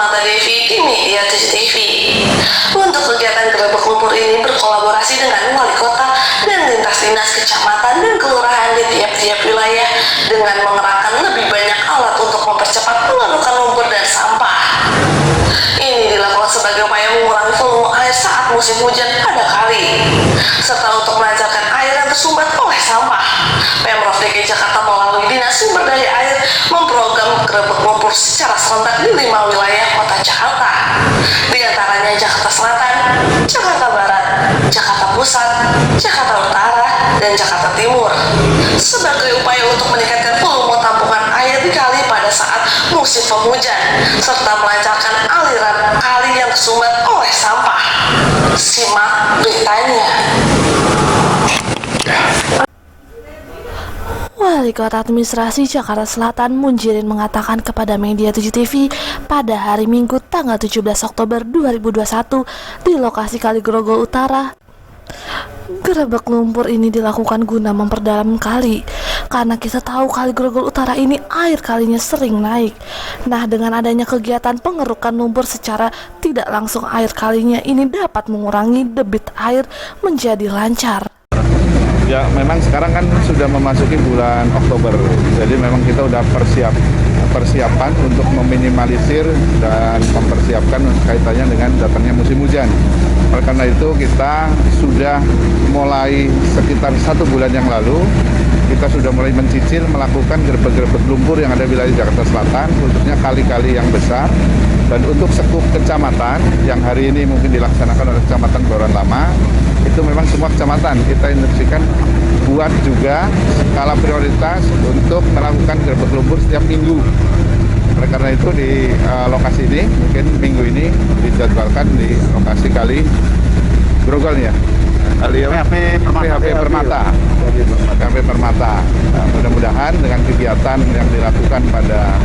Mata Devi di Media CCTV. Untuk kegiatan gerebek lumpur ini berkolaborasi dengan wali kota dan lintas dinas kecamatan dan kelurahan di tiap-tiap wilayah dengan mengerahkan lebih banyak alat untuk mempercepat pengerukan lumpur dan sampah. Ini dilakukan sebagai upaya mengurangi volume air saat musim hujan pada kali, serta untuk melancarkan air yang tersumbat oleh sampah. Pemprov DKI Jakarta melalui Dinas Sumber Daya Air memprogram gerebek lumpur secara serentak di 5 wilayah kota Jakarta, di antaranya Jakarta Selatan, Jakarta Barat, Jakarta Pusat, Jakarta Utara, dan Jakarta Timur, sebagai upaya untuk meningkatkan volume tampungan air di kali pada saat musim penghujan, serta melancarkan aliran kali yang tersumbat oleh sampah. Simak beritanya. Wali Kota Administrasi Jakarta Selatan Munjirin mengatakan kepada Media 7 TV pada hari Minggu tanggal 17 Oktober 2021 di lokasi Kali Grogol Utara, gerebek lumpur ini dilakukan guna memperdalam kali, karena kita tahu Kali Grogol Utara ini air kalinya sering naik. Nah, dengan adanya kegiatan pengerukan lumpur secara tidak langsung, air kalinya ini dapat mengurangi debit air menjadi lancar. Ya, memang sekarang kan sudah memasuki bulan Oktober, jadi memang kita udah persiapan untuk meminimalisir dan mempersiapkan kaitannya dengan datangnya musim hujan. Oleh karena itu kita sudah mulai sekitar 1 bulan yang lalu, kita sudah mulai mencicil melakukan gerebek-gerebek lumpur yang ada di wilayah Jakarta Selatan, khususnya kali-kali yang besar. Dan untuk sekup kecamatan yang hari ini mungkin dilaksanakan oleh Kecamatan Baron Lama, itu memang semua kecamatan kita instruksikan buat juga skala prioritas untuk melakukan gerebek lumpur setiap minggu. Oleh karena itu di lokasi ini mungkin minggu ini dijadwalkan di lokasi Kali Grogol ya, Kali PHP Permata. Nah, mudah-mudahan dengan kegiatan yang dilakukan pada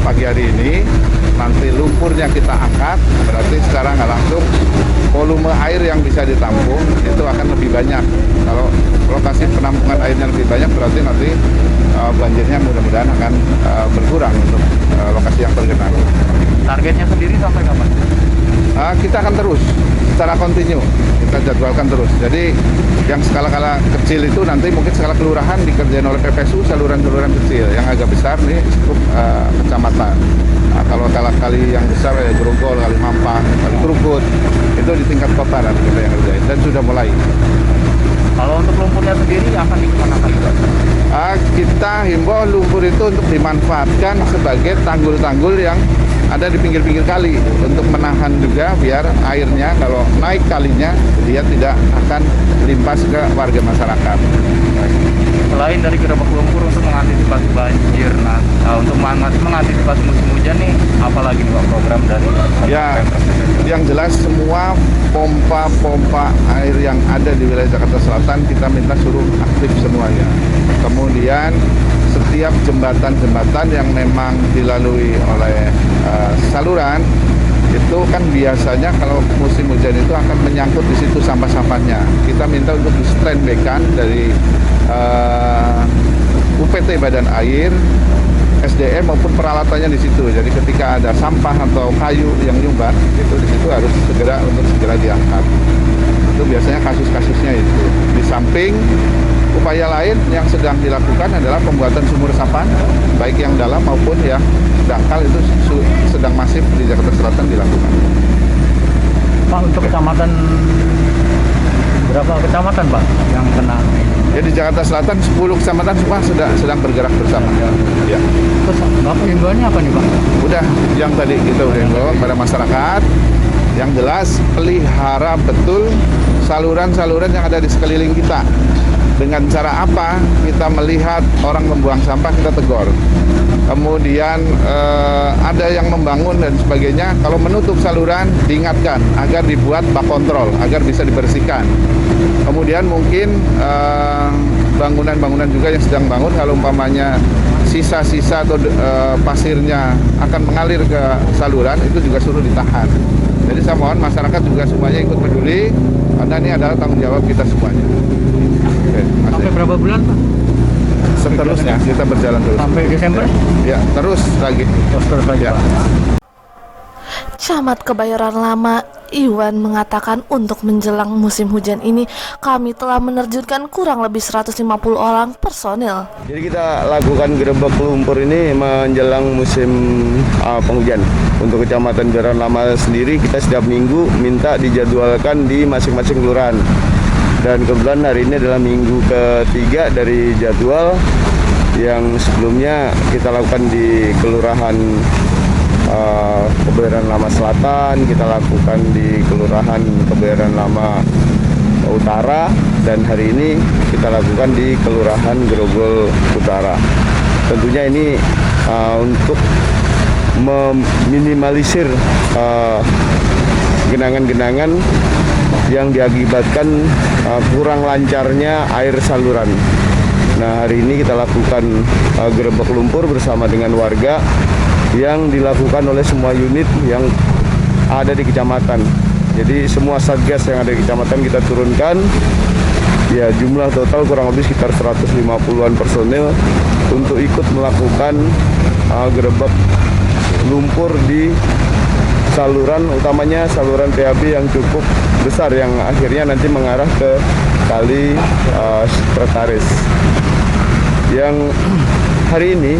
pagi hari ini, nanti lumpurnya kita angkat, berarti secara nggak langsung volume air yang bisa ditampung itu akan lebih banyak. Kalau lokasi penampungan airnya lebih banyak, berarti nanti banjirnya mudah-mudahan akan berkurang untuk lokasi yang tergenang. Targetnya sendiri sampai kapan? Kita akan terus secara kontinu, kita jadwalkan terus. Jadi yang skala-skala kecil itu nanti mungkin skala kelurahan dikerjain oleh PPSU, saluran-saluran kecil. Yang agak besar nih cukup kecamatan. Kalau kali yang besar ya Grogol, Kali Mampang, Kali Krukut, itu di tingkat kota nanti kita yang kerjain dan sudah mulai. Kalau untuk lumpurnya sendiri akan dikemanakan? Kita himbau lumpur itu untuk dimanfaatkan sebagai tanggul-tanggul yang ada di pinggir-pinggir kali untuk menahan juga biar airnya kalau naik kalinya dia tidak akan limpas ke warga masyarakat. Selain dari gerebek lumpur untuk mengantisipasi banjir, untuk mengantisipasi musim hujan nih, apalagi nih Pak program dari ya, yang jelas semua pompa-pompa air yang ada di wilayah Jakarta Selatan kita minta suruh aktif semuanya. Kemudian setiap jembatan-jembatan yang memang dilalui oleh saluran itu kan biasanya kalau musim hujan itu akan menyangkut di situ sampah-sampahnya. Kita minta untuk di standby-kan dari UPT Badan Air, SDM maupun peralatannya di situ. Jadi ketika ada sampah atau kayu yang nyumbat, itu di situ harus segera diangkat. Itu biasanya kasus-kasusnya itu. Di samping upaya lain yang sedang dilakukan adalah pembuatan sumur resapan, baik yang dalam maupun yang dangkal, itu sedang masif di Jakarta Selatan dilakukan. Pak, untuk kecamatan, berapa kecamatan Pak yang kena? Ya, di Jakarta Selatan 10 kecamatan semua sedang bergerak bersama. Ya. Terus Bapak himbauannya apa nih Pak? Udah, yang tadi kita udah himbau pada masyarakat, yang jelas pelihara betul saluran-saluran yang ada di sekeliling kita. Dengan cara apa? Kita melihat orang membuang sampah, kita tegur. Kemudian ada yang membangun dan sebagainya, kalau menutup saluran diingatkan agar dibuat bak kontrol, agar bisa dibersihkan. Kemudian mungkin bangunan-bangunan juga yang sedang bangun, kalau umpamanya sisa-sisa atau pasirnya akan mengalir ke saluran, itu juga suruh ditahan. Jadi saya mohon masyarakat juga semuanya ikut peduli, karena ini adalah tanggung jawab kita semuanya. Oke, sampai berapa bulan Pak? Seterusnya kita berjalan terus. Sampai Desember? Ya, terus lagi. Terus lagi ya. Pak. Camat Kebayoran Lama Iwan mengatakan untuk menjelang musim hujan ini kami telah menerjunkan kurang lebih 150 orang personil. Jadi kita lakukan gerebek lumpur ini menjelang musim penghujan. Untuk Kecamatan Kebayoran Lama sendiri kita setiap minggu minta dijadwalkan di masing-masing kelurahan. Dan kebetulan hari ini adalah minggu ketiga dari jadwal yang sebelumnya kita lakukan di Kelurahan Kebayoran Lama Selatan, kita lakukan di Kelurahan Kebayoran Lama Utara, dan hari ini kita lakukan di Kelurahan Grogol Utara. Tentunya ini untuk meminimalisir genangan-genangan yang diakibatkan kurang lancarnya air saluran. Nah, hari ini kita lakukan gerebek lumpur bersama dengan warga yang dilakukan oleh semua unit yang ada di kecamatan. Jadi semua satgas yang ada di kecamatan kita turunkan. Ya, jumlah total kurang lebih sekitar 150-an personil untuk ikut melakukan gerebek lumpur di saluran, utamanya saluran PHB yang cukup besar yang akhirnya nanti mengarah ke Kali Sekretaris. Yang hari ini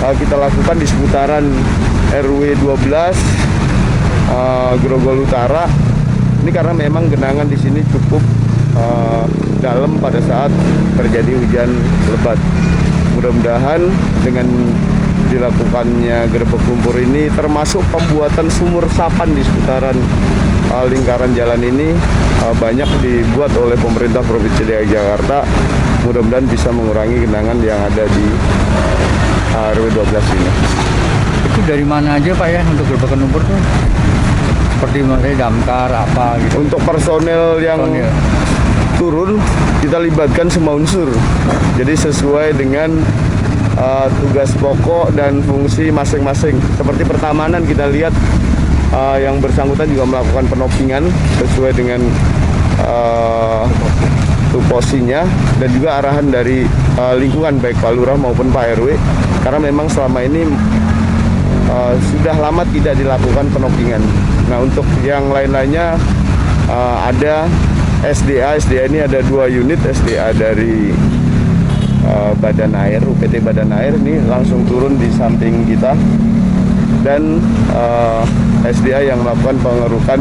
kita lakukan di seputaran RW 12 Grogol Utara. Ini karena memang genangan di sini cukup dalam pada saat terjadi hujan lebat. Mudah-mudahan dengan dilakukannya gerebek lumpur ini termasuk pembuatan sumur sapan di seputaran lingkaran jalan ini banyak dibuat oleh pemerintah Provinsi DKI Jakarta. Mudah-mudahan bisa mengurangi genangan yang ada di RW 12 ini. Itu dari mana aja Pak ya untuk gerebekan lumpur tuh? Seperti misalnya damkar apa gitu. Untuk personel yang turun kita libatkan semua unsur. Jadi sesuai dengan tugas pokok dan fungsi masing-masing. Seperti pertamanan kita lihat yang bersangkutan juga melakukan penopingan sesuai dengan tupoksinya dan juga arahan dari lingkungan baik Pak Lurah maupun Pak RW, karena memang selama ini sudah lama tidak dilakukan penopingan. Nah, untuk yang lain-lainnya ada SDA ini ada 2 unit SDA dari Badan Air, UPT Badan Air ini langsung turun di samping kita, dan SDA yang melakukan pengerukan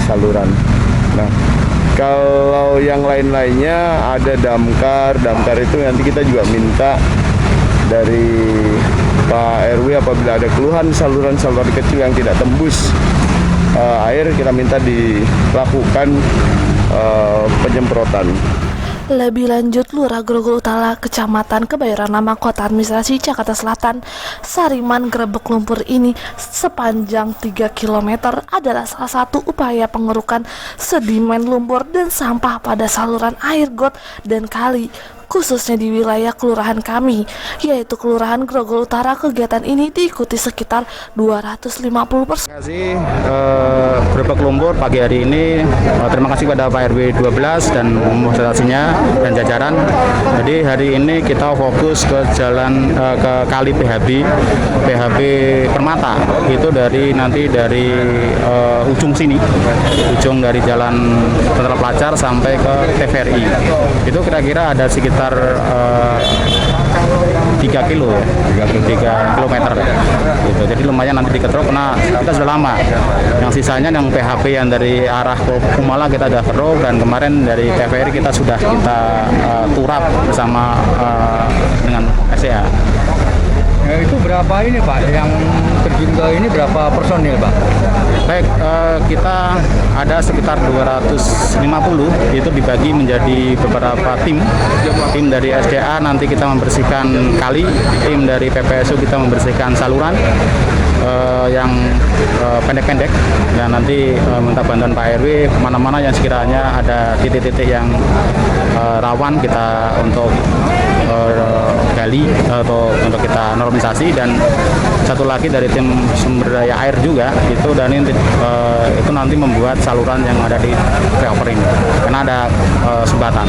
saluran. Nah, kalau yang lain-lainnya ada damkar itu nanti kita juga minta dari Pak RW apabila ada keluhan saluran-saluran kecil yang tidak tembus air, kita minta dilakukan penyemprotan. Lebih lanjut, Lurah Grogol Utara, Kecamatan Kebayoran Lama, Kota Administrasi Jakarta Selatan, Sariman, gerebek lumpur ini sepanjang 3 km adalah salah satu upaya pengerukan sedimen lumpur dan sampah pada saluran air got dan kali, khususnya di wilayah kelurahan kami, yaitu Kelurahan Grogol Utara. Kegiatan ini diikuti sekitar 250 personel. Terima kasih gerebek lumpur pagi hari ini. Terima kasih kepada Pak RW 12 dan administrasinya dan jajaran. Jadi hari ini kita fokus ke jalan ke Kali PHB Permata. Itu nanti dari ujung sini, ujung dari Jalan Tentara Pelajar sampai ke TVRI. Itu kira-kira ada sekitar 3 kilometer gitu. Jadi lumayan nanti diketrok karena kita sudah lama. Yang sisanya yang PHP yang dari arah Kumala kita sudah keruk, dan kemarin dari TVRI kita sudah turap bersama dengan SEA. Ya, itu berapa ini Pak yang terjun ke ini, berapa personil Pak? Baik, kita ada sekitar 250, itu dibagi menjadi beberapa tim dari SDA nanti kita membersihkan kali, tim dari PPSU kita membersihkan saluran yang pendek-pendek, dan nanti minta bantuan Pak RW mana-mana yang sekiranya ada titik-titik yang rawan kita untuk gali atau untuk kita normalisasi. Dan satu lagi dari tim sumber daya air juga itu, dan ini itu nanti membuat saluran yang ada di flyover ini karena ada sumbatan.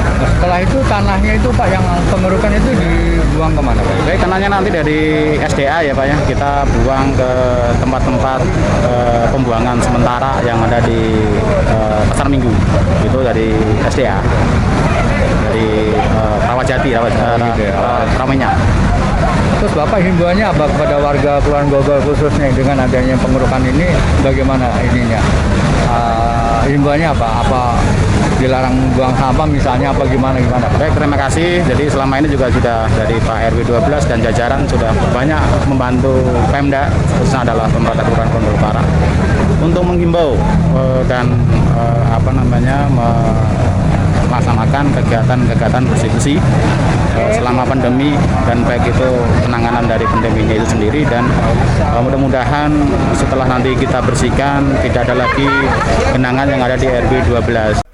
Nah, setelah itu tanahnya itu Pak yang pengerukan itu dibuang kemana Pak? Baik, tanahnya nanti dari SDA ya Pak ya, kita buang ke tempat-tempat pembuangan sementara yang ada di Pasar Minggu, itu dari SDA, dari Rawajati, Ramenya. Terus Bapak himbauannya apa kepada warga Kelurahan Grogol khususnya dengan adanya pengerukan ini, bagaimana ininya? Himbauannya apa? Apa dilarang buang sampah misalnya, apa gimana? Baik, terima kasih. Jadi selama ini juga sudah dari Pak RW 12 dan jajaran sudah banyak membantu Pemda, khususnya adalah pemerintah Kelurahan Grogol Utara, untuk menghimbau dan melaksanakan kegiatan-kegiatan bersih-bersih selama pandemi, dan baik itu penanganan dari pandeminya itu sendiri, dan mudah-mudahan setelah nanti kita bersihkan tidak ada lagi genangan yang ada di RW 12.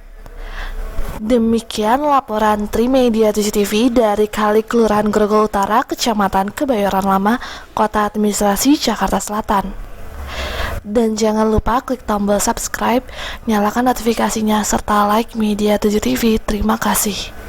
Demikian laporan Trimedia 7 TV dari Kali Kelurahan Grogol Utara, Kecamatan Kebayoran Lama, Kota Administrasi Jakarta Selatan. Dan jangan lupa klik tombol subscribe, nyalakan notifikasinya, serta like Media 7 TV. Terima kasih.